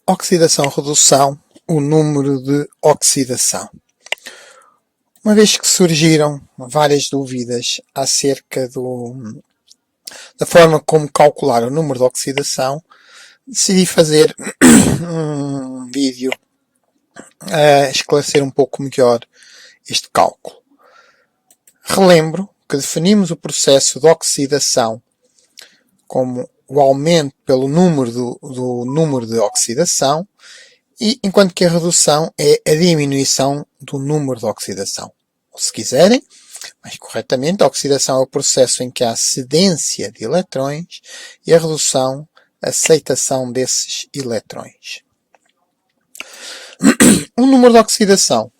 Oxidação-redução, o número de oxidação. Uma vez que surgiram várias dúvidas acerca da forma como calcular o número de oxidação, decidi fazer um vídeo a esclarecer um pouco melhor este cálculo. Relembro que definimos o processo de oxidação como o aumento pelo número do número de oxidação, e enquanto que a redução é a diminuição do número de oxidação. Ou, se quiserem, mais corretamente, a oxidação é o processo em que há cedência de eletrões e a redução, a aceitação desses eletrões. O número de oxidação,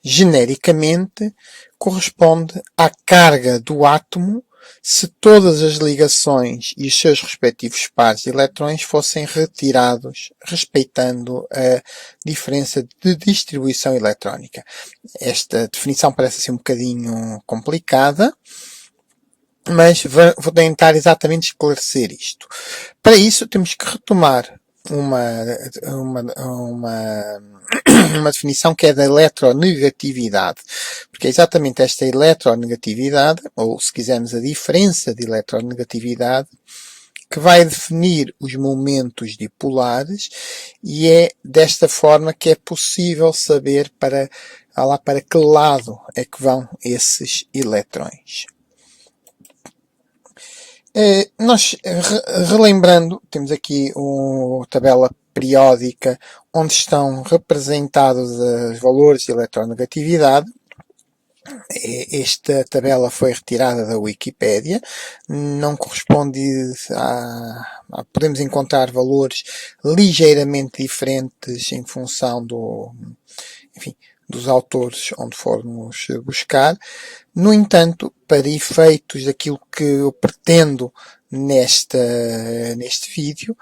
genericamente, corresponde à carga do átomo se todas as ligações e os seus respectivos pares de eletrões fossem retirados, respeitando a diferença de distribuição eletrónica. Esta definição parece assim um bocadinho complicada, mas vou tentar exatamente esclarecer isto. Para isso, temos que retomar uma definição que é da eletronegatividade, porque é exatamente esta eletronegatividade, ou se quisermos a diferença de eletronegatividade, que vai definir os momentos dipolares, e é desta forma que é possível saber para que lado é que vão esses eletrões. Nós, relembrando, temos aqui uma tabela periódica onde estão representados os valores de eletronegatividade. Esta tabela foi retirada da Wikipédia, não corresponde podemos encontrar valores ligeiramente diferentes em função dos autores onde formos buscar. No entanto, para efeitos daquilo que eu pretendo neste vídeo,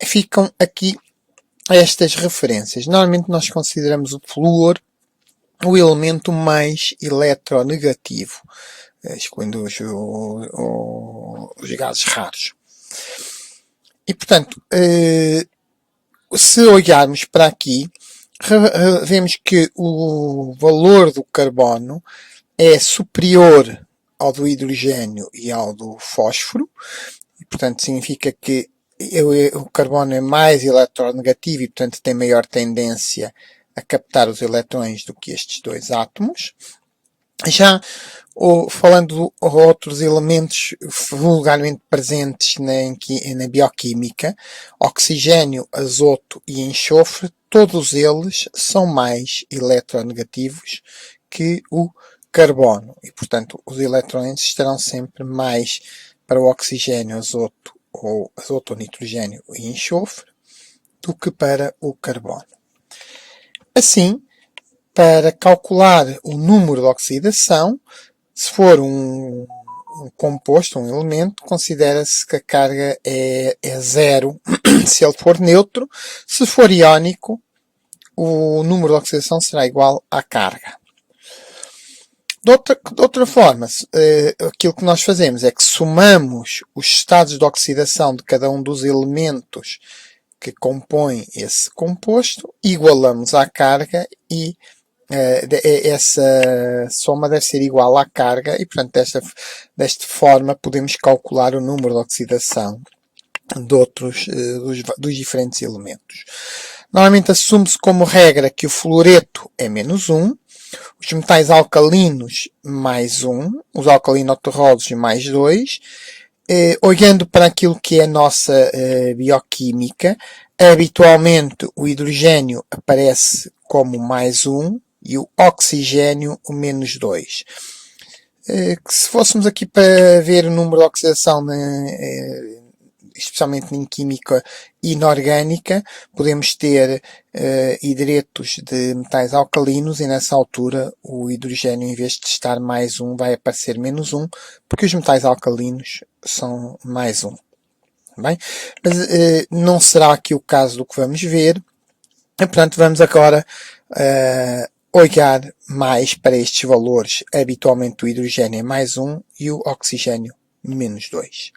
ficam aqui estas referências. Normalmente nós consideramos o flúor o elemento mais eletronegativo, excluindo os gases raros. E, portanto, se olharmos para aqui, vemos que o valor do carbono é superior ao do hidrogênio e ao do fósforo, e, portanto, significa que o carbono é mais eletronegativo e, portanto, tem maior tendência a captar os eletrões do que estes dois átomos. Já falando de outros elementos vulgarmente presentes na bioquímica, oxigênio, azoto e enxofre, todos eles são mais eletronegativos que o carbono. E, portanto, os eletrões estarão sempre mais para o oxigênio, azoto ou nitrogênio e enxofre do que para o carbono. Assim, para calcular o número de oxidação, se for um composto, um elemento, considera-se que a carga é zero se ele for neutro. Se for iónico, o número de oxidação será igual à carga. De outra forma, aquilo que nós fazemos é que somamos os estados de oxidação de cada um dos elementos que compõem esse composto, igualamos à carga e essa soma deve ser igual à carga e, portanto, desta forma podemos calcular o número de oxidação dos diferentes elementos. Normalmente assume-se como regra que o fluoreto é menos 1, os metais alcalinos mais 1, os alcalino-terrosos mais 2, olhando para aquilo que é a nossa bioquímica, habitualmente o hidrogênio aparece como mais 1 e o oxigênio o menos 2. Se fôssemos aqui para ver o número de oxidação, especialmente em química inorgânica, podemos ter hidretos de metais alcalinos e nessa altura o hidrogênio, em vez de estar mais 1, vai aparecer menos 1, porque os metais alcalinos são mais 1. Bem? Mas não será aqui o caso do que vamos ver. E, portanto, vamos agora olhar mais para estes valores. Habitualmente o hidrogênio é mais 1 e o oxigênio menos 2.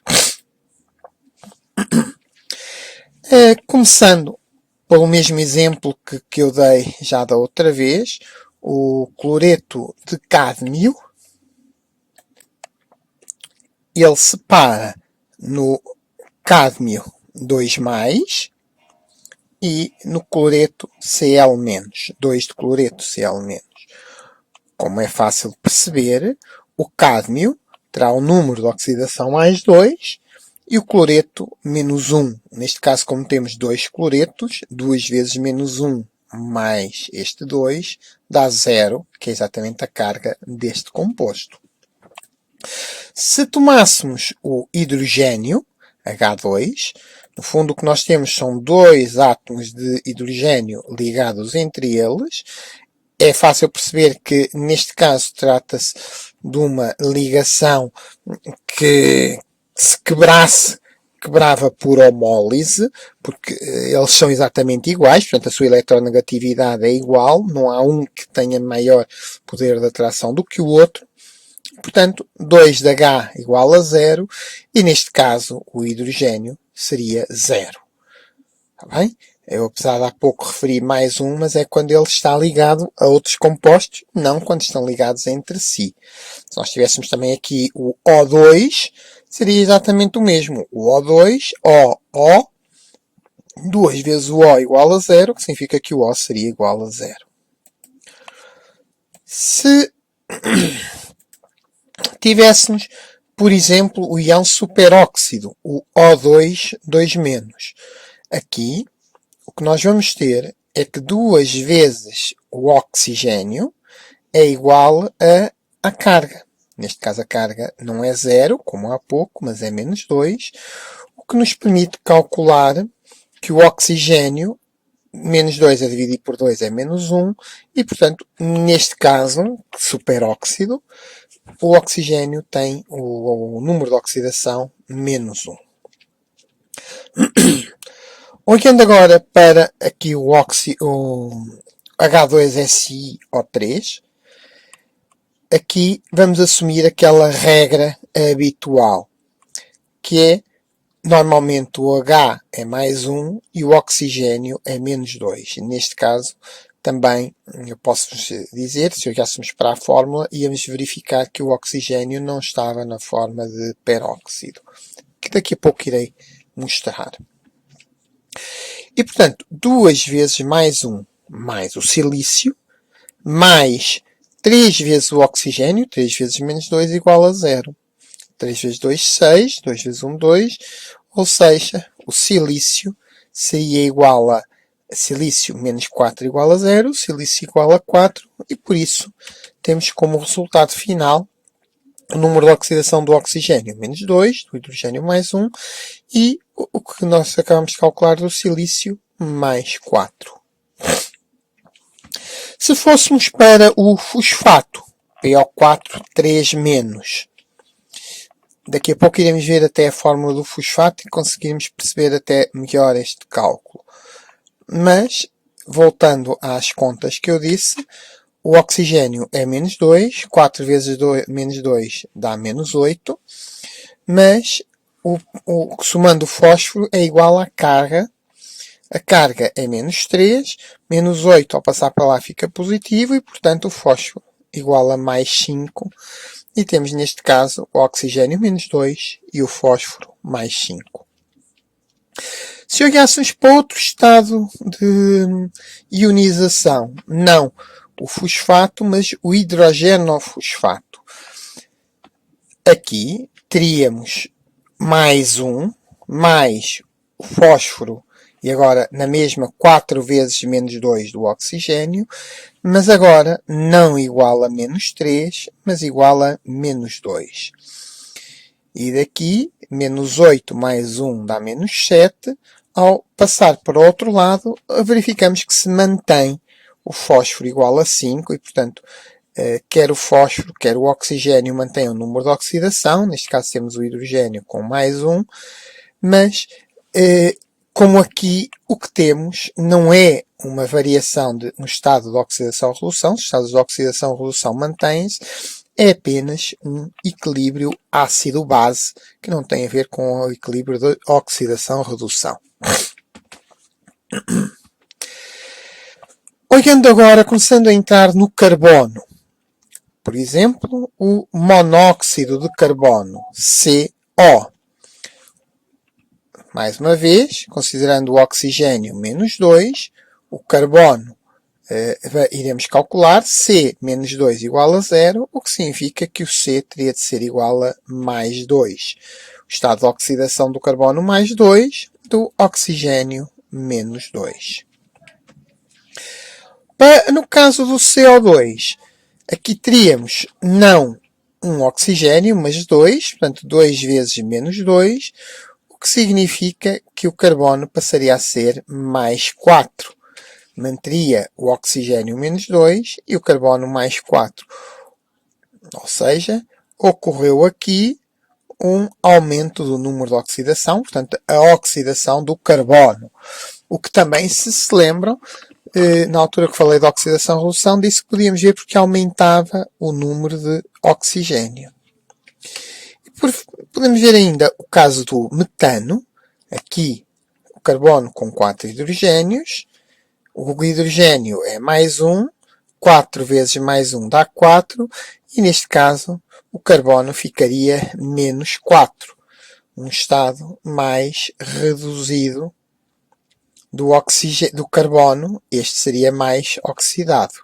Começando pelo mesmo exemplo que eu dei já da outra vez, o cloreto de cádmio, ele separa no cádmio 2+, e no cloreto Cl-, 2 de cloreto Cl-. Como é fácil de perceber, o cádmio terá o número de oxidação mais 2 e o cloreto menos 1. Neste caso, como temos 2 cloretos, 2 vezes menos 1 mais este 2 dá 0, que é exatamente a carga deste composto. Se tomássemos o hidrogênio, H2, no fundo o que nós temos são dois átomos de hidrogênio ligados entre eles. É fácil perceber que neste caso trata-se de uma ligação que se quebrava por homólise, porque eles são exatamente iguais, portanto a sua eletronegatividade é igual, não há um que tenha maior poder de atração do que o outro. Portanto, 2 de H igual a 0, e neste caso o hidrogênio seria 0. Está bem? Eu, apesar de há pouco referir mais um, mas é quando ele está ligado a outros compostos, não quando estão ligados entre si. Se nós tivéssemos também aqui o O2, seria exatamente o mesmo. O O2, O, 2 vezes o O igual a 0, que significa que o O seria igual a 0. Se tivéssemos, por exemplo, o íon superóxido, o O2, 2-. Aqui, o que nós vamos ter é que 2 vezes o oxigênio é igual à carga. Neste caso a carga não é 0, como há pouco, mas é menos 2, o que nos permite calcular que o oxigênio, menos 2 a dividir por 2 é menos 1, e portanto, neste caso, superóxido, o oxigênio tem o número de oxidação menos 1. Olhando agora para aqui o H2SiO3, aqui vamos assumir aquela regra habitual, que é, normalmente o H é mais 1 e o oxigênio é menos 2. Neste caso, também eu posso dizer, se olhássemos para a fórmula, íamos verificar que o oxigênio não estava na forma de peróxido, que daqui a pouco irei mostrar. E, portanto, 2 vezes mais 1 mais o silício, mais 3 vezes o oxigênio, 3 vezes menos 2 igual a 0. 3 vezes 2, 6. 2 vezes 1, 2. Ou seja, o silício seria igual a silício menos 4 igual a 0, silício igual a 4, e por isso temos como resultado final o número de oxidação do oxigênio menos 2, do hidrogênio mais 1, e o que nós acabamos de calcular do silício mais 4. Se fôssemos para o fosfato, PO4 3-, daqui a pouco iremos ver até a fórmula do fosfato e conseguiremos perceber até melhor este cálculo. Mas, voltando às contas que eu disse, o oxigênio é menos 2, 4 vezes 2, menos 2 dá menos 8, mas somando o fósforo é igual à carga. A carga é menos 3, menos 8 ao passar para lá fica positivo e, portanto, o fósforo igual a mais 5. E temos, neste caso, o oxigênio menos 2 e o fósforo mais 5. Se olhássemos para outro estado de ionização, não o fosfato, mas o hidrogenofosfato. Aqui teríamos mais 1, mais o fósforo, e agora na mesma 4 vezes menos 2 do oxigênio, mas agora não igual a menos 3, mas igual a menos 2. E daqui, menos 8 mais 1 dá menos 7. Ao passar para o outro lado, verificamos que se mantém o fósforo igual a 5 e, portanto, quer o fósforo, quer o oxigênio mantém o número de oxidação. Neste caso temos o hidrogênio com mais 1, mas como aqui o que temos não é uma variação no estado de oxidação-redução, os estados de oxidação-redução mantêm-se, é apenas um equilíbrio ácido-base, que não tem a ver com o equilíbrio de oxidação-redução. Olhando agora, começando a entrar no carbono. Por exemplo, o monóxido de carbono, CO. Mais uma vez, considerando o oxigênio menos 2, o carbono iremos calcular C menos 2 igual a 0, o que significa que o C teria de ser igual a mais 2. O estado de oxidação do carbono mais 2, do oxigênio menos 2. No caso do CO2, aqui teríamos não um oxigênio, mas 2, portanto 2 vezes menos 2, o que significa que o carbono passaria a ser mais 4. Manteria o oxigênio menos 2 e o carbono mais 4. Ou seja, ocorreu aqui um aumento do número de oxidação, portanto, a oxidação do carbono. O que também, se lembram, na altura que falei de oxidação-redução, disse que podíamos ver porque aumentava o número de oxigênio. Podemos ver ainda o caso do metano. Aqui, o carbono com 4 hidrogénios. O hidrogênio é mais 1. 4 vezes mais 1 dá 4. E neste caso, o carbono ficaria menos 4. Um estado mais reduzido do carbono. Este seria mais oxidado.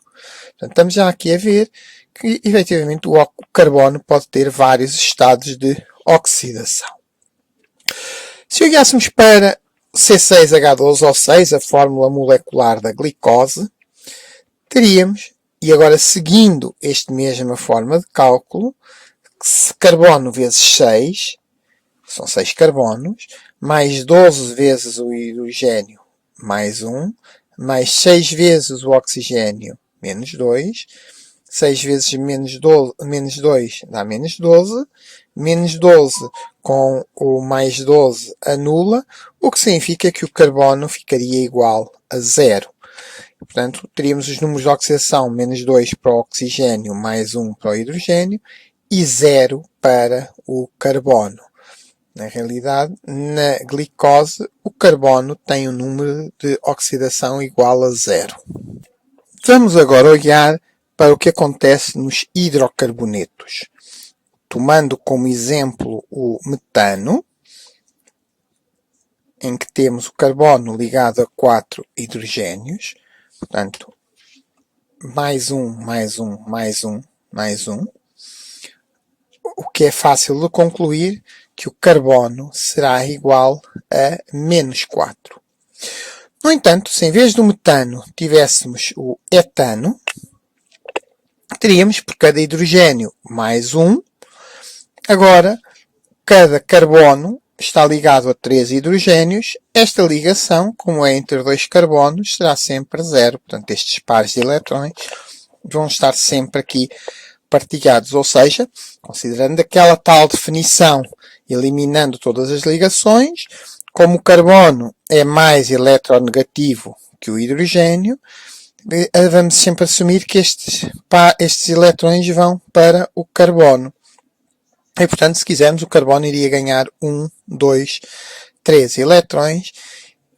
Portanto, estamos já aqui a ver que, efetivamente, o carbono pode ter vários estados de oxidação. Se olhássemos para C6H12O6, a fórmula molecular da glicose, teríamos, e agora seguindo esta mesma forma de cálculo, carbono vezes 6, são 6 carbonos, mais 12 vezes o hidrogênio, mais 1, mais 6 vezes o oxigênio, menos 2, 6 vezes menos 2 dá menos 12, menos 12 com o mais 12 anula, o que significa que o carbono ficaria igual a 0. Portanto, teríamos os números de oxidação, menos 2 para o oxigênio, mais 1 para o hidrogênio, e 0 para o carbono. Na realidade, na glicose, o carbono tem um número de oxidação igual a 0. Vamos agora olhar para o que acontece nos hidrocarbonetos. Tomando como exemplo o metano, em que temos o carbono ligado a 4 hidrogénios, portanto, mais 1, mais 1, mais 1, mais 1, o que é fácil de concluir que o carbono será igual a menos 4. No entanto, se em vez do metano tivéssemos o etano, teríamos por cada hidrogênio mais 1. Agora, cada carbono está ligado a 3 hidrogénios. Esta ligação, como é entre dois carbonos, será sempre 0. Portanto, estes pares de eletrões vão estar sempre aqui partilhados. Ou seja, considerando aquela tal definição, eliminando todas as ligações, como o carbono é mais eletronegativo que o hidrogênio, vamos sempre assumir que estes eletrões vão para o carbono. E, portanto, se quisermos, o carbono iria ganhar 1, 2, 3 eletrões,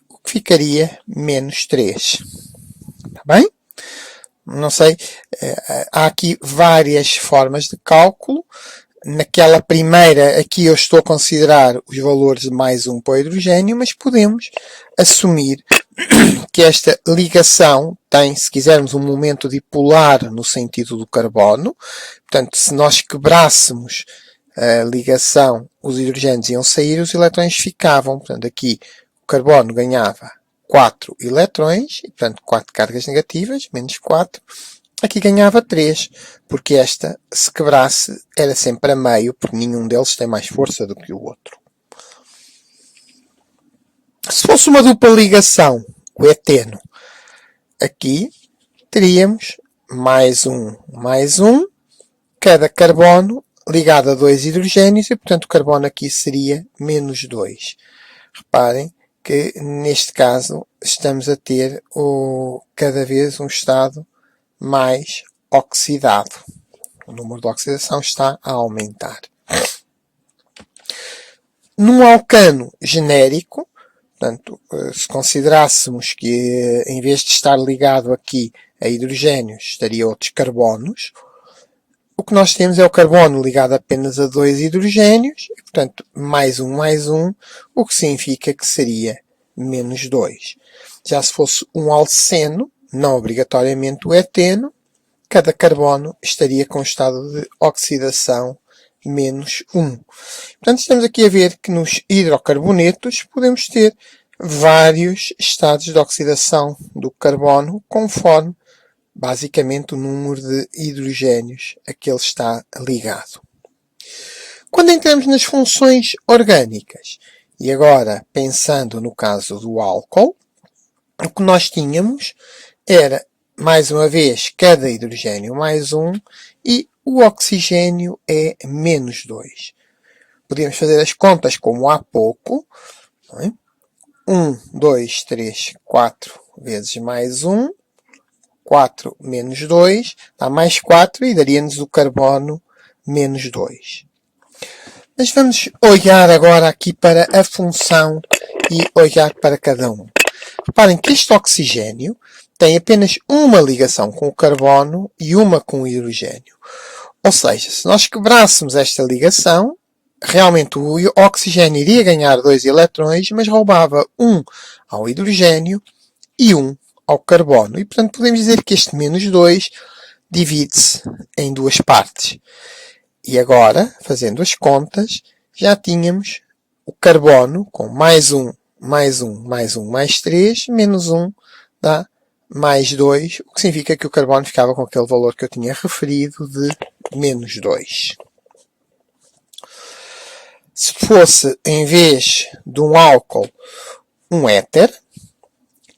o que ficaria menos 3. Está bem? Não sei, há aqui várias formas de cálculo. Naquela primeira, aqui eu estou a considerar os valores de mais 1 para o hidrogênio, mas podemos assumir que esta ligação tem, se quisermos, um momento dipolar no sentido do carbono. Portanto, se nós quebrássemos a ligação, os hidrogénios iam sair, os eletrões ficavam. Portanto, aqui o carbono ganhava 4 eletrões, e, portanto, 4 cargas negativas, menos 4. Aqui ganhava 3, porque esta, se quebrasse, era sempre a meio, porque nenhum deles tem mais força do que o outro. Se fosse uma dupla ligação, o eteno, aqui teríamos mais 1, cada carbono ligado a 2 hidrogénios, e, portanto, o carbono aqui seria menos 2. Reparem que, neste caso, estamos a ter cada vez um estado mais oxidado. O número de oxidação está a aumentar. Num alcano genérico, Portanto, se considerássemos que em vez de estar ligado aqui a hidrogénios, estaria outros carbonos, o que nós temos é o carbono ligado apenas a dois hidrogénios, e, portanto, mais um, o que significa que seria menos 2. Já se fosse um alceno, não obrigatoriamente o eteno, cada carbono estaria com estado de oxidação menos 1. Portanto, estamos aqui a ver que nos hidrocarbonetos podemos ter vários estados de oxidação do carbono conforme basicamente o número de hidrogénios a que ele está ligado. Quando entramos nas funções orgânicas, e agora pensando no caso do álcool, o que nós tínhamos era, mais uma vez, cada hidrogênio mais 1 e o oxigênio é menos 2. Podíamos fazer as contas como há pouco. Não é? 1, 2, 3, 4 vezes mais 1. 4 menos 2 dá mais 4 e daria-nos o carbono menos 2. Mas vamos olhar agora aqui para a função e olhar para cada um. Reparem que este oxigênio tem apenas uma ligação com o carbono e uma com o hidrogênio. Ou seja, se nós quebrássemos esta ligação, realmente o oxigênio iria ganhar 2 eletrões, mas roubava um ao hidrogênio e um ao carbono. E, portanto, podemos dizer que este menos 2 divide-se em duas partes. E agora, fazendo as contas, já tínhamos o carbono com mais 1, mais 1, mais 1, mais 3, menos 1 dá mais 2, o que significa que o carbono ficava com aquele valor que eu tinha referido de menos 2. Se fosse, em vez de um álcool, um éter,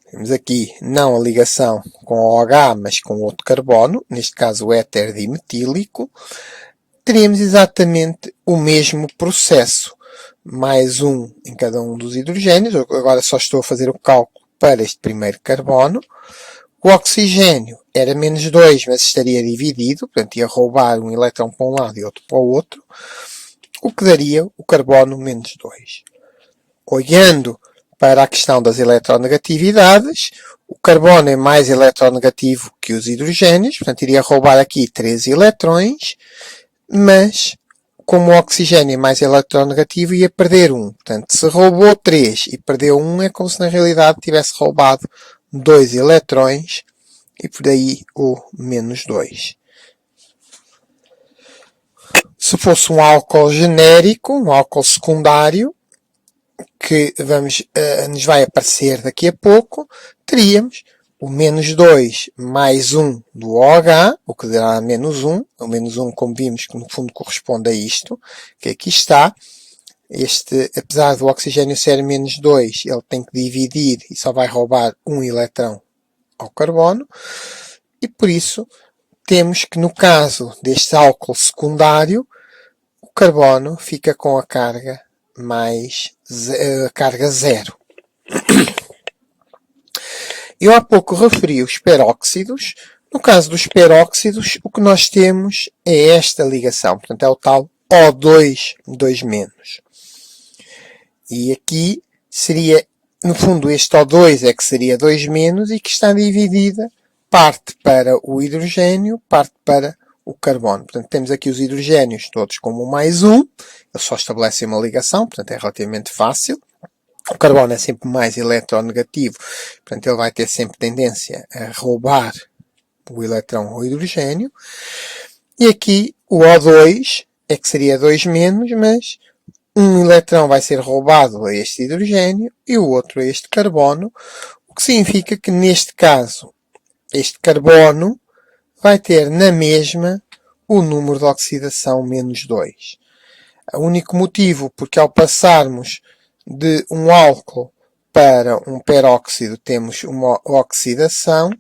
temos aqui não a ligação com o OH, mas com outro carbono, neste caso o éter dimetílico, teríamos exatamente o mesmo processo. Mais 1 em cada um dos hidrogénios. Agora só estou a fazer o cálculo para este primeiro carbono. O oxigênio era menos 2, mas estaria dividido, portanto ia roubar um elétron para um lado e outro para o outro, o que daria o carbono menos 2. Olhando para a questão das eletronegatividades, o carbono é mais eletronegativo que os hidrogénios, portanto iria roubar aqui 3 eletrões, mas como o oxigênio é mais eletronegativo, ia perder 1. Portanto, se roubou 3 e perdeu 1, é como se na realidade tivesse roubado 2 eletrões, e por aí o menos 2. Se fosse um álcool genérico, um álcool secundário, que nos vai aparecer daqui a pouco, teríamos o menos 2 mais 1 do OH, o que dará menos 1. O menos 1, como vimos, que no fundo corresponde a isto, que aqui está. Apesar do oxigênio ser menos 2, ele tem que dividir e só vai roubar um eletrão ao carbono. E por isso, temos que no caso deste álcool secundário, o carbono fica com a carga carga 0. Eu há pouco referi os peróxidos. No caso dos peróxidos, o que nós temos é esta ligação. Portanto, é o tal O2, 2-. E aqui seria, no fundo, este O2 é que seria 2- e que está dividida parte para o hidrogênio, parte para o carbono. Portanto, temos aqui os hidrogénios todos como mais 1. Eles só estabelecem uma ligação, portanto, é relativamente fácil. O carbono é sempre mais eletronegativo, portanto ele vai ter sempre tendência a roubar o eletrão ao hidrogênio. E aqui o O2 é que seria 2-, mas um eletrão vai ser roubado a este hidrogênio e o outro a este carbono, o que significa que neste caso este carbono vai ter na mesma o número de oxidação menos 2. O único motivo porque ao passarmos de um álcool para um peróxido temos uma oxidação,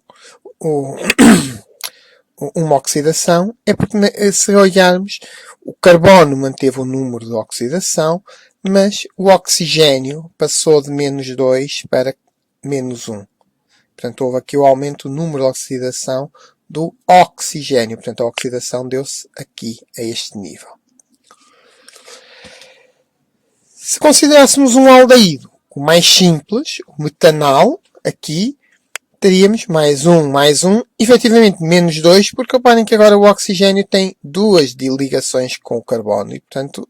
é porque se olharmos o carbono manteve o número de oxidação, mas o oxigênio passou de menos 2 para menos 1. Portanto, houve aqui o aumento do número de oxidação do oxigênio. Portanto, a oxidação deu-se aqui a este nível. Se considerássemos um aldeído, o mais simples, o metanal, aqui, teríamos mais um, efetivamente menos 2, porque reparem que agora o oxigênio tem duas ligações com o carbono e, portanto,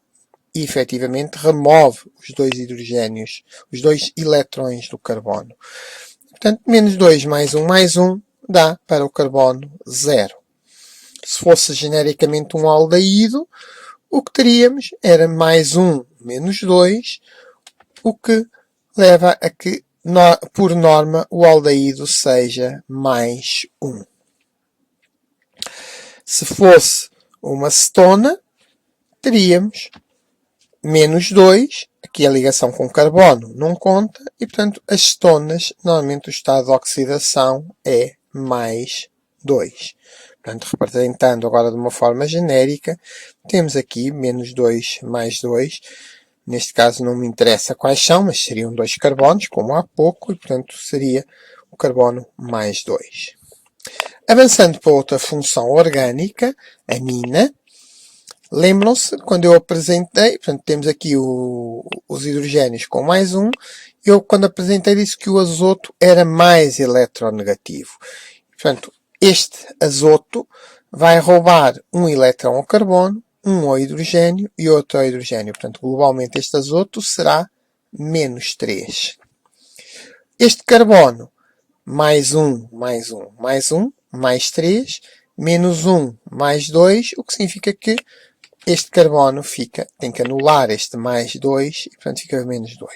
efetivamente remove os dois hidrogénios, os dois eletrões do carbono. Portanto, menos 2 mais um dá para o carbono 0. Se fosse genericamente um aldeído, o que teríamos era mais 1 menos 2, o que leva a que, por norma, o aldeído seja mais 1. Se fosse uma cetona, teríamos menos 2, aqui a ligação com carbono não conta, e portanto as cetonas, normalmente o estado de oxidação é mais 2. Portanto, representando agora de uma forma genérica, temos aqui menos 2 mais 2. Neste caso não me interessa quais são, mas seriam dois carbonos, como há pouco, e portanto seria o carbono mais 2. Avançando para outra função orgânica, a amina. Lembram-se, quando eu apresentei, portanto, temos aqui os hidrogénios com mais um, eu, quando apresentei, disse que o azoto era mais eletronegativo. Portanto, este azoto vai roubar um elétron ao carbono, um ao hidrogênio e outro ao hidrogênio. Portanto, globalmente este azoto será menos 3. Este carbono, mais 3, menos 1, mais 2, o que significa que este carbono tem que anular este mais 2 e, portanto, fica menos 2.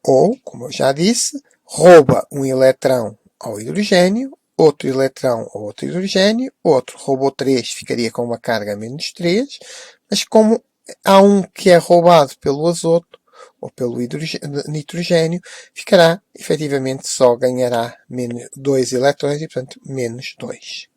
Ou, como eu já disse, rouba um eletrão ao hidrogênio, outro eletrão ao outro hidrogênio, outro roubou 3, ficaria com uma carga menos 3, mas como há um que é roubado pelo azoto, ou pelo nitrogênio, ficará, efetivamente, só ganhará menos 2 eletrões e, portanto, menos 2.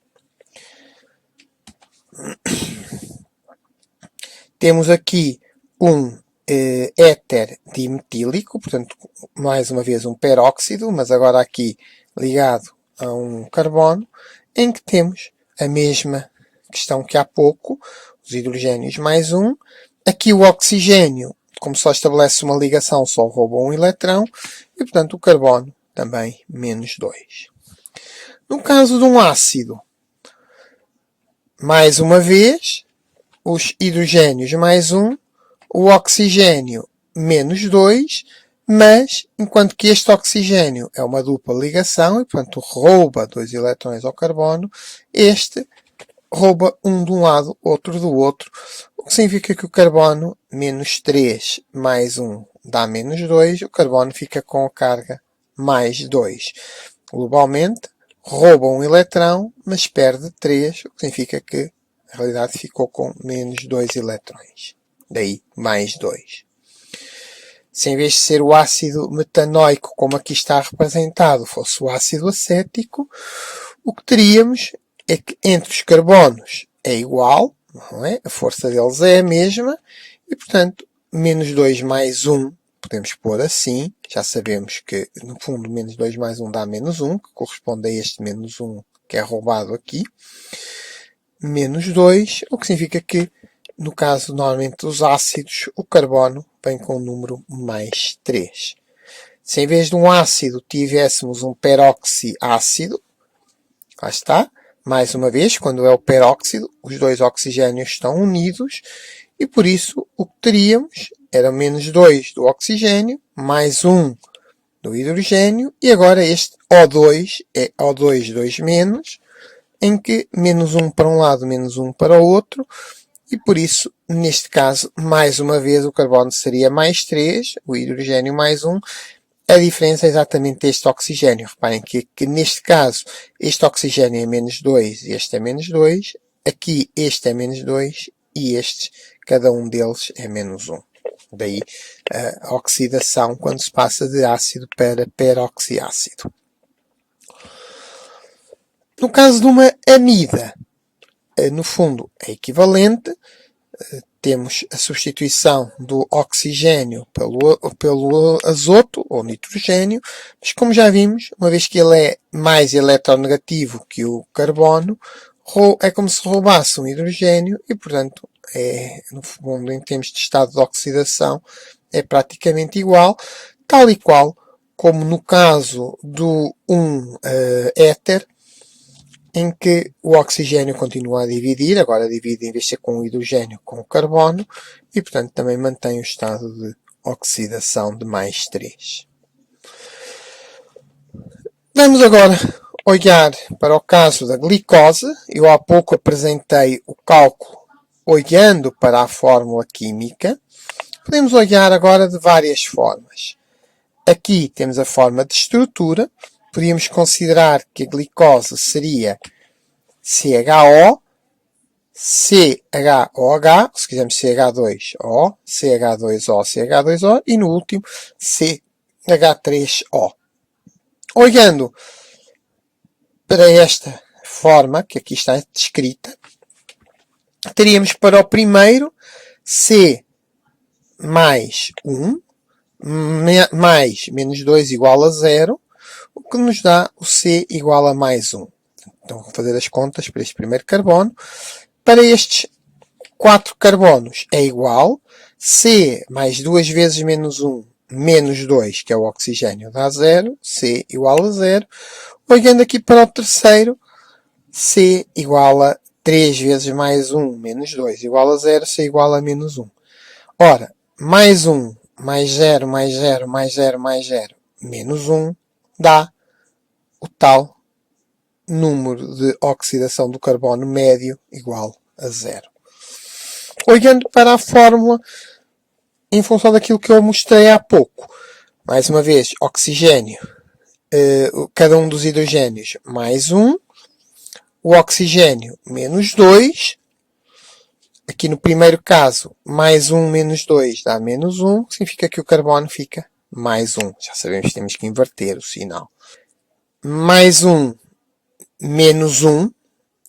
Temos aqui um éter dimetílico, portanto, mais uma vez um peróxido, mas agora aqui ligado a um carbono, em que temos a mesma questão que há pouco, os hidrogénios mais um. Aqui o oxigênio, como só estabelece uma ligação, só rouba um eletrão, e portanto o carbono também menos 2. No caso de um ácido, mais uma vez, os hidrogénios mais 1, o oxigênio menos 2, mas enquanto que este oxigênio é uma dupla ligação e, portanto, rouba 2 eletrões ao carbono, este rouba um de um lado, outro do outro, o que significa que o carbono menos 3 mais 1 dá menos 2, o carbono fica com a carga mais 2. Globalmente, rouba um eletrão, mas perde 3, o que significa que na realidade ficou com menos 2 eletrões. Daí, mais 2. Se em vez de ser o ácido metanoico, como aqui está representado, fosse o ácido acético, o que teríamos é que entre os carbonos é igual, não é? A força deles é a mesma, e portanto, menos 2 mais 1, podemos pôr assim, já sabemos que no fundo menos 2 mais 1 dá menos 1, que corresponde a este menos 1 que é roubado aqui, menos 2, o que significa que, no caso normalmente dos ácidos, o carbono vem com o número mais 3. Se em vez de um ácido tivéssemos um peróxiácido, lá está, mais uma vez, quando é o peróxido, os dois oxigénios estão unidos, e por isso o que teríamos era menos 2 do oxigênio, mais 1 do hidrogênio, e agora este O2 é O2, 2 menos, em que menos 1 para um lado, menos 1 para o outro, e por isso, neste caso, mais uma vez, o carbono seria mais 3, o hidrogênio mais 1, a diferença é exatamente este oxigênio. Reparem que neste caso, este oxigênio é menos 2 e este é menos 2, aqui este é menos 2 e estes, cada um deles é menos 1. Daí a oxidação quando se passa de ácido para peroxiácido. No caso de uma amida, no fundo é equivalente, temos a substituição do oxigênio pelo azoto ou nitrogênio, mas como já vimos, uma vez que ele é mais eletronegativo que o carbono, é como se roubasse um hidrogênio e, portanto, no fundo, em termos de estado de oxidação, é praticamente igual. tal e qual como no caso do éter, em que o oxigênio continua a dividir, agora divide em vez de ser com o hidrogênio com o carbono, e portanto também mantém o estado de oxidação de mais 3. Vamos agora olhar para o caso da glicose. Eu há pouco apresentei o cálculo olhando para a fórmula química. Podemos olhar agora de várias formas. Aqui temos a forma de estrutura. Podíamos considerar que a glicose seria CHO, CHOH, se quisermos CH2O, CH2O, CH2O e no último CH3O. Olhando para esta forma, que aqui está descrita, teríamos para o primeiro C mais 1 mais menos 2 igual a 0, o que nos dá o C igual a mais 1. Então vou fazer as contas para este primeiro carbono. Para estes 4 carbonos é igual C mais 2 vezes menos 1 menos 2, que é o oxigênio, dá 0. C igual a 0. Olhando aqui para o terceiro, C igual a 3 vezes mais 1 menos 2 igual a 0. C igual a menos 1. Ora, mais 1 mais 0 mais 0 mais 0 mais 0 menos 1 dá o tal número de oxidação do carbono médio igual a 0. Olhando para a fórmula, em função daquilo que eu mostrei há pouco, mais uma vez, oxigênio, cada um dos hidrogénios mais 1, o oxigênio menos 2, aqui no primeiro caso, mais 1 menos 2 dá menos 1, significa que o carbono fica mais 1. Já sabemos que temos que inverter o sinal. Mais 1 menos 1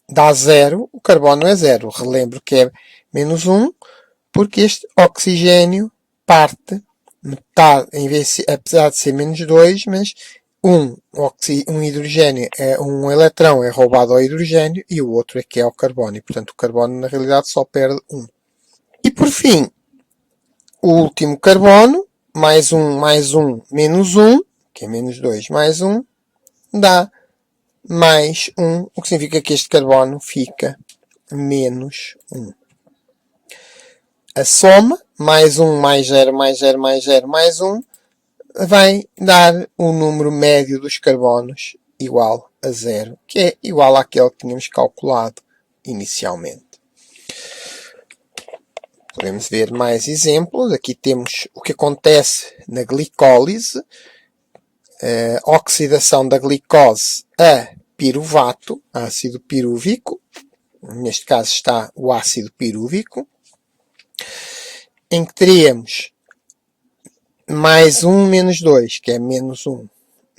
dá 0, o carbono é 0. Relembro que é menos 1, porque este oxigênio parte metade, em vez de, apesar de ser menos 2, mas um hidrogênio, um eletrão é roubado ao hidrogênio e o outro é que é o carbono. E, portanto, o carbono, na realidade, só perde 1. E, por fim, o último carbono, mais 1, menos 1, que é menos 2 mais 1, dá mais 1, o que significa que este carbono fica menos 1. A soma, mais 1, mais 0, mais 0, mais 0, mais 1, vai dar o número médio dos carbonos igual a 0, que é igual àquele que tínhamos calculado inicialmente. Podemos ver mais exemplos. Aqui temos o que acontece na glicólise. A oxidação da glicose a piruvato, ácido pirúvico. Neste caso está o ácido pirúvico, em que teríamos mais 1 menos 2, que é menos 1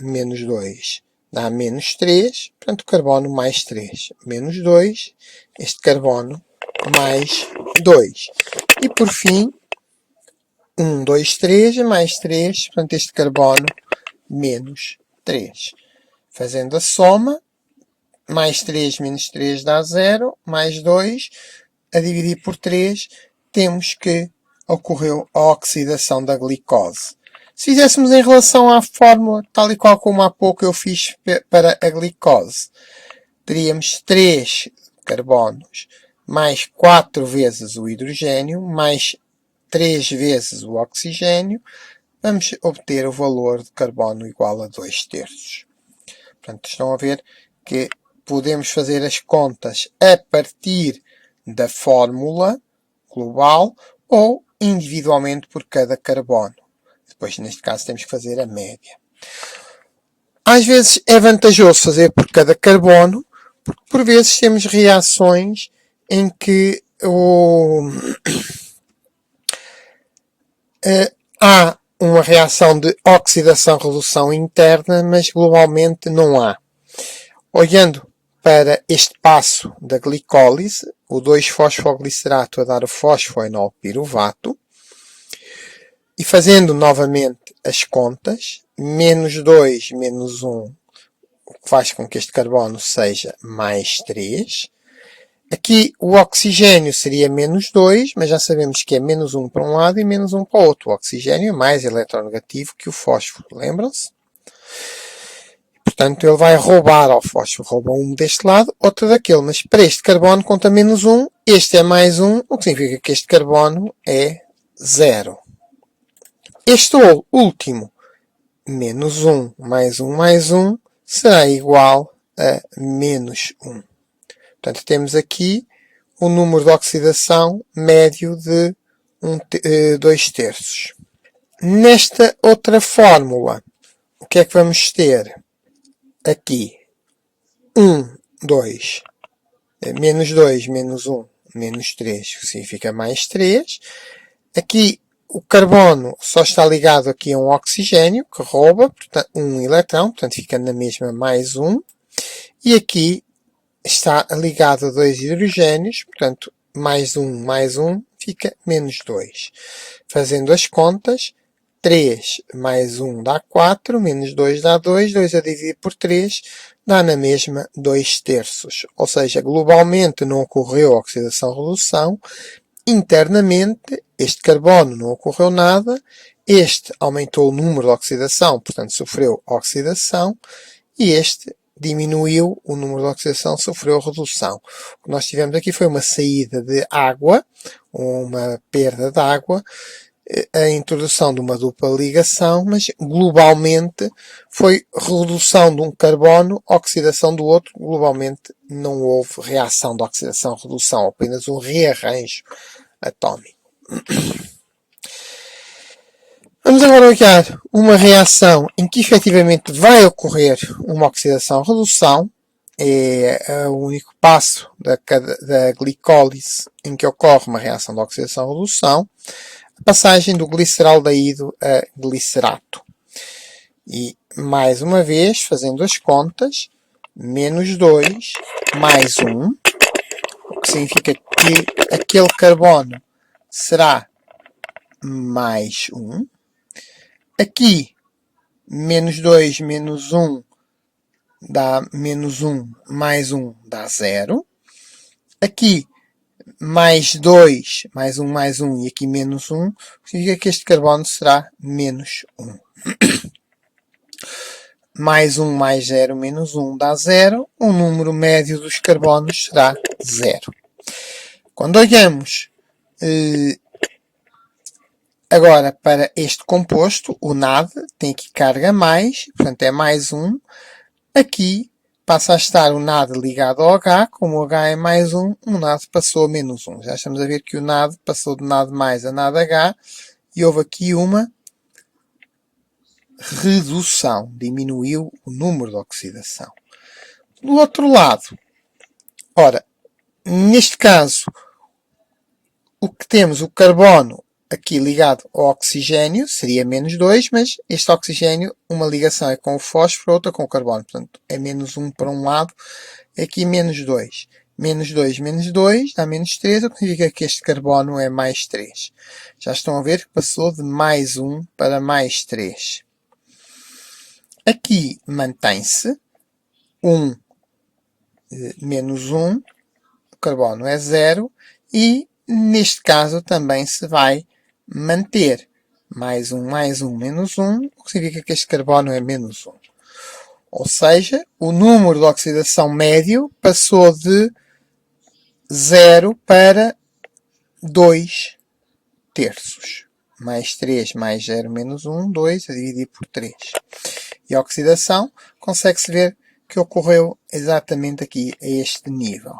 menos 2 dá menos 3, portanto o carbono mais 3, menos 2, este carbono mais 2. E por fim, 1, 2, 3, mais 3, portanto este carbono menos 3. Fazendo a soma, mais 3 menos 3 dá 0, mais 2, a dividir por 3, temos que ocorreu a oxidação da glicose. Se fizéssemos em relação à fórmula, tal e qual como há pouco eu fiz para a glicose, teríamos 3 carbonos mais 4 vezes o hidrogênio, mais 3 vezes o oxigênio, vamos obter o valor de carbono igual a 2/3. Portanto, estão a ver que podemos fazer as contas a partir da fórmula global ou individualmente por cada carbono. Depois, neste caso, temos que fazer a média. Às vezes é vantajoso fazer por cada carbono, porque por vezes temos reações em que há uma reação de oxidação-redução interna, mas globalmente não há. Olhando para este passo da glicólise, o 2-fosfoglicerato a dar o fosfoenol piruvato, e fazendo novamente as contas, menos 2 menos 1, o que faz com que este carbono seja mais 3, Aqui o oxigênio seria menos 2, mas já sabemos que é menos 1 para um lado e menos 1 para o outro. O oxigênio é mais eletronegativo que o fósforo, lembram-se? Portanto, ele vai roubar ao fósforo. Rouba um deste lado, outro daquele. Mas para este carbono conta menos 1, este é mais 1, o que significa que este carbono é 0. Este último, menos 1 mais 1, será igual a menos 1. Portanto, temos aqui o número de oxidação médio de 2 terços. Nesta outra fórmula, o que é que vamos ter? Aqui, 1, 2, menos 2, menos 1, menos 3, que significa mais 3. Aqui, o carbono só está ligado aqui a um oxigênio, que rouba portanto, um eletrão, portanto fica na mesma mais 1. E aqui está ligado a 2 hidrogénios, portanto mais 1 fica menos 2. Fazendo as contas, 3 mais 1 dá 4, menos 2 dá 2, 2 a dividir por 3 dá na mesma 2 terços. Ou seja, globalmente não ocorreu oxidação-redução, internamente este carbono não ocorreu nada, este aumentou o número de oxidação, portanto sofreu oxidação, e este diminuiu o número de oxidação, sofreu redução. O que nós tivemos aqui foi uma saída de água, uma perda de água, a introdução de uma dupla ligação, mas globalmente foi redução de um carbono, oxidação do outro. Globalmente não houve reação de oxidação-redução, apenas um rearranjo atómico. Vamos agora olhar uma reação em que efetivamente vai ocorrer uma oxidação-redução. É o único passo da glicólise em que ocorre uma reação de oxidação-redução. A passagem do gliceraldeído a glicerato. E, mais uma vez, fazendo as contas, menos 2 mais 1, o que significa que aquele carbono será mais 1. Aqui, menos 2 menos 1 dá menos 1 mais 1 dá 0. Aqui, mais 2, mais 1 e aqui menos 1, significa que este carbono será menos 1. Mais 1 mais 0 menos 1 dá 0. O número médio dos carbonos será 0. Quando olhamos agora para este composto, o NAD tem aqui carga mais, portanto é mais 1. Aqui passa a estar o NAD ligado ao H, como o H é mais 1, o NAD passou a menos 1. Já estamos a ver que o NAD passou de NAD mais a NAD H e houve aqui uma redução, diminuiu o número de oxidação. Do outro lado, ora, neste caso, o que temos, o carbono aqui ligado ao oxigênio, seria menos 2, mas este oxigênio, uma ligação é com o fósforo, outra com o carbono. Portanto, é menos 1 para um lado, aqui menos 2. Menos 2 menos 2 dá menos 3, o que significa que este carbono é mais 3. Já estão a ver que passou de mais 1 para mais 3. Aqui mantém-se 1 menos 1, o carbono é 0, e neste caso também se vai manter mais 1 menos 1, o que significa que este carbono é menos 1. Ou seja, o número de oxidação médio passou de 0 para 2 terços. Mais 3 mais 0 menos 1, 2 a dividir por 3. E a oxidação consegue-se ver que ocorreu exatamente aqui a este nível.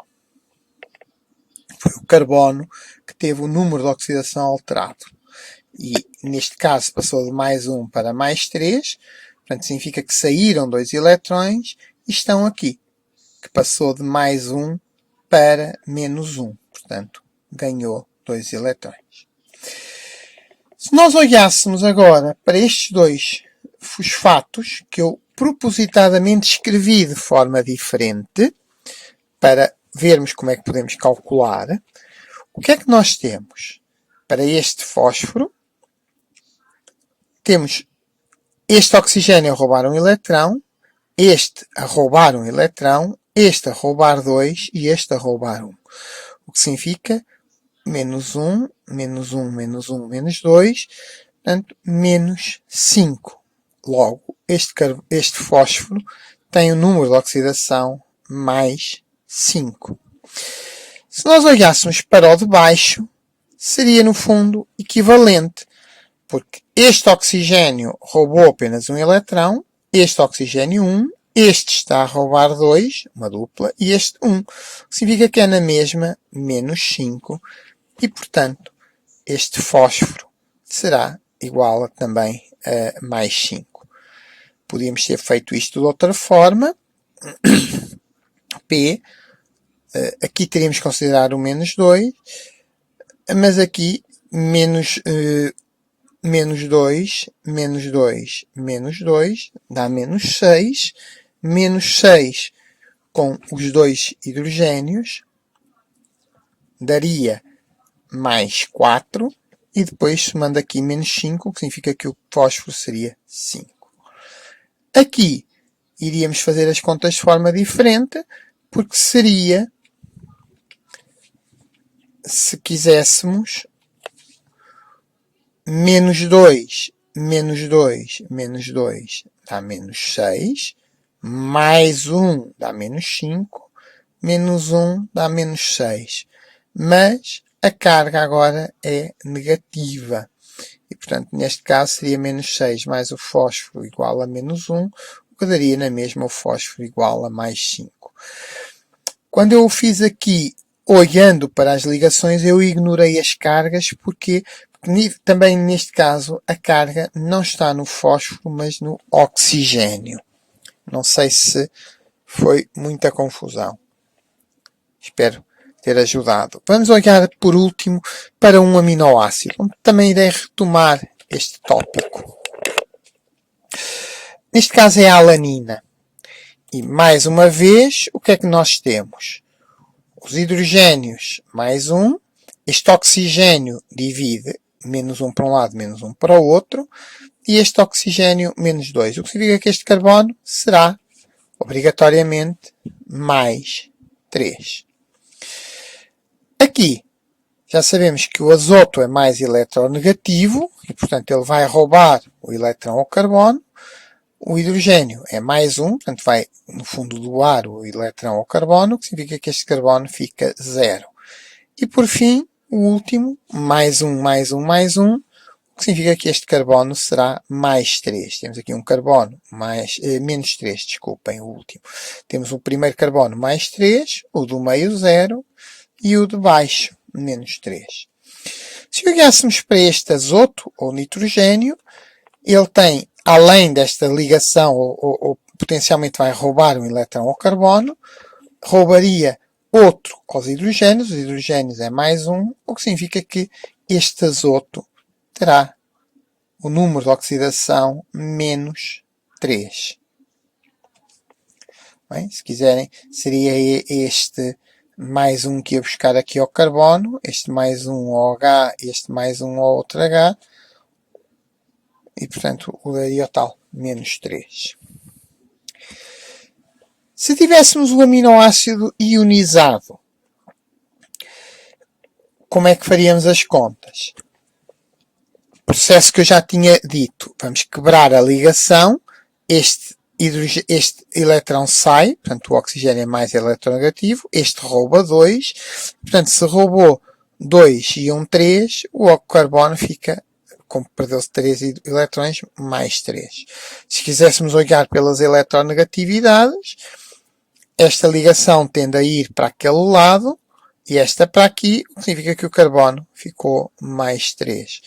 Foi o carbono que teve o número de oxidação alterado. E neste caso passou de mais 1 para mais 3, portanto significa que saíram 2 eletrões e estão aqui, que passou de mais 1 para menos 1, portanto ganhou 2 eletrões. Se nós olhássemos agora para estes dois fosfatos, que eu propositadamente escrevi de forma diferente, para vermos como é que podemos calcular, o que é que nós temos? Para este fósforo, temos este oxigênio a roubar um eletrão, este a roubar um eletrão, este a roubar 2 e este a roubar 1. O que significa menos 1, menos 1, menos 1, menos 2, portanto, menos 5. Logo, este fósforo tem o número de oxidação mais 5. Se nós olhássemos para o de baixo, seria no fundo equivalente, porque este oxigênio roubou apenas um eletrão, este oxigênio 1, este está a roubar 2, uma dupla, e este 1. Significa que é na mesma menos 5, e portanto este fósforo será igual a também a mais 5. Podíamos ter feito isto de outra forma. P, aqui teríamos que considerar o menos 2, mas aqui menos 2, menos 2, menos 2, dá menos 6, menos 6 com os dois hidrogénios, daria mais 4, e depois somando aqui menos 5, o que significa que o fósforo seria 5. Aqui iríamos fazer as contas de forma diferente, porque seria, se quiséssemos, menos 2, menos 2, menos 2 dá menos 6, mais 1 dá menos 5, menos 1 dá menos 6. Mas a carga agora é negativa. E, portanto, neste caso seria menos 6 mais o fósforo igual a menos 1, o que daria na mesma o fósforo igual a mais 5. Quando eu o fiz aqui, olhando para as ligações, eu ignorei as cargas, porque também neste caso a carga não está no fósforo, mas no oxigênio. Não sei se foi muita confusão. Espero ter ajudado. Vamos olhar por último para um aminoácido, onde também irei retomar este tópico. Neste caso é a alanina. E mais uma vez, o que é que nós temos? Os hidrogénios mais 1. Este oxigênio divide menos 1 para um lado, menos 1 para o outro. E este oxigênio menos 2. O que significa que este carbono será obrigatoriamente mais 3. Aqui, já sabemos que o azoto é mais eletronegativo e, portanto, ele vai roubar o eletrão ao carbono. O hidrogênio é mais 1, portanto, vai, no fundo, doar o eletrão ao carbono, o que significa que este carbono fica 0. E, por fim, o último, mais 1, mais 1, mais 1, o que significa que este carbono será mais 3. Temos aqui um carbono menos 3, desculpem, o último. Temos o primeiro carbono mais 3, o do meio 0, e o de baixo, menos 3. Se olhássemos para este azoto, ou nitrogênio, ele tem, além desta ligação, ou potencialmente vai roubar um eletrão ao carbono, roubaria outro aos hidrogénios. Os hidrogénios é mais 1, o que significa que este azoto terá o número de oxidação menos 3. Bem, se quiserem, seria este mais 1 que ia buscar aqui ao carbono, este mais 1 ao H, este mais 1 ao outro H, e portanto o daria o tal menos 3. Se tivéssemos o aminoácido ionizado, como é que faríamos as contas? Processo que eu já tinha dito, vamos quebrar a ligação, este eletrão sai, portanto o oxigênio é mais eletronegativo, este rouba 2, portanto se roubou 2 e 3, o carbono fica, como perdeu-se 3 eletrões, mais 3. Se quiséssemos olhar pelas eletronegatividades, esta ligação tende a ir para aquele lado e esta para aqui, o que significa que o carbono ficou mais 3.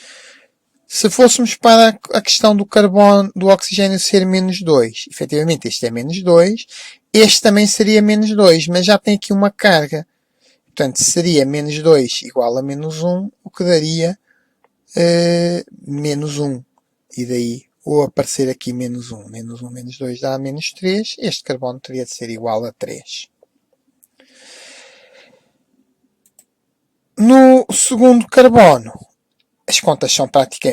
Se fôssemos para a questão do carbono, do oxigênio ser menos 2, efetivamente este é menos 2, este também seria menos 2, mas já tem aqui uma carga. Portanto, seria menos 2 igual a menos 1, o que daria menos 1. E daí, ou aparecer aqui menos 1. Menos 1 menos 2 dá menos 3. Este carbono teria de ser igual a 3. No segundo carbono, as contas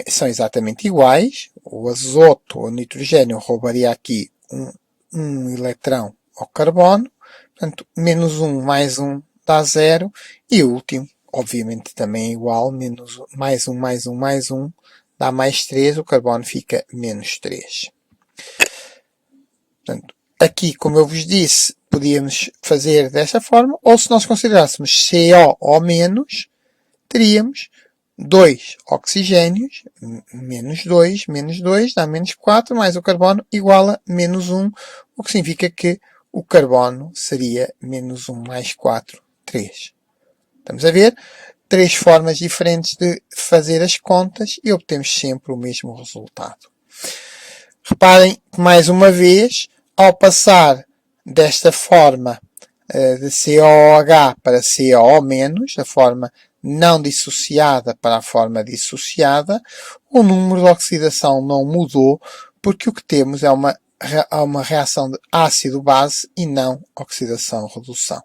são exatamente iguais. O azoto, o nitrogênio, roubaria aqui um eletrão ao carbono. Portanto, menos 1 mais 1 dá 0. E o último, obviamente, também é igual. Menos, mais 1, mais 1, mais 1, dá mais 3. O carbono fica menos 3. Portanto, aqui, como eu vos disse, podíamos fazer desta forma. Ou se nós considerássemos CO ou menos, teríamos 2 oxigénios, menos 2 dá menos 4, mais o carbono igual a menos 1, o que significa que o carbono seria menos 1 mais 4, 3. Estamos a ver? 3 formas diferentes de fazer as contas e obtemos sempre o mesmo resultado. Reparem que, mais uma vez, ao passar desta forma de COOH para CO-, da forma não dissociada para a forma dissociada, o número de oxidação não mudou, porque o que temos é uma reação de ácido-base e não oxidação-redução.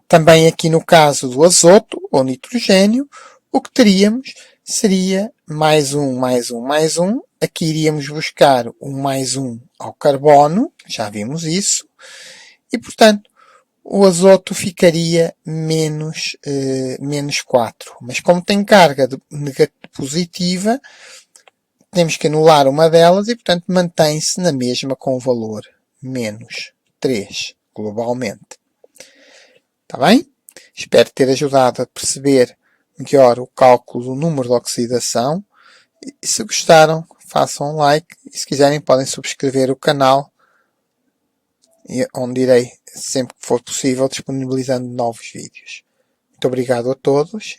Também aqui no caso do azoto ou nitrogênio, o que teríamos seria mais 1, mais 1, mais 1. Aqui iríamos buscar o mais 1 ao carbono, já vimos isso, e portanto o azoto ficaria menos 4. Mas como tem carga positiva, temos que anular uma delas e, portanto, mantém-se na mesma com o valor menos 3, globalmente. Está bem? Espero ter ajudado a perceber melhor o cálculo do número de oxidação. E se gostaram, façam um like. E se quiserem, podem subscrever o canal, onde irei, sempre que for possível, disponibilizando novos vídeos. Muito obrigado a todos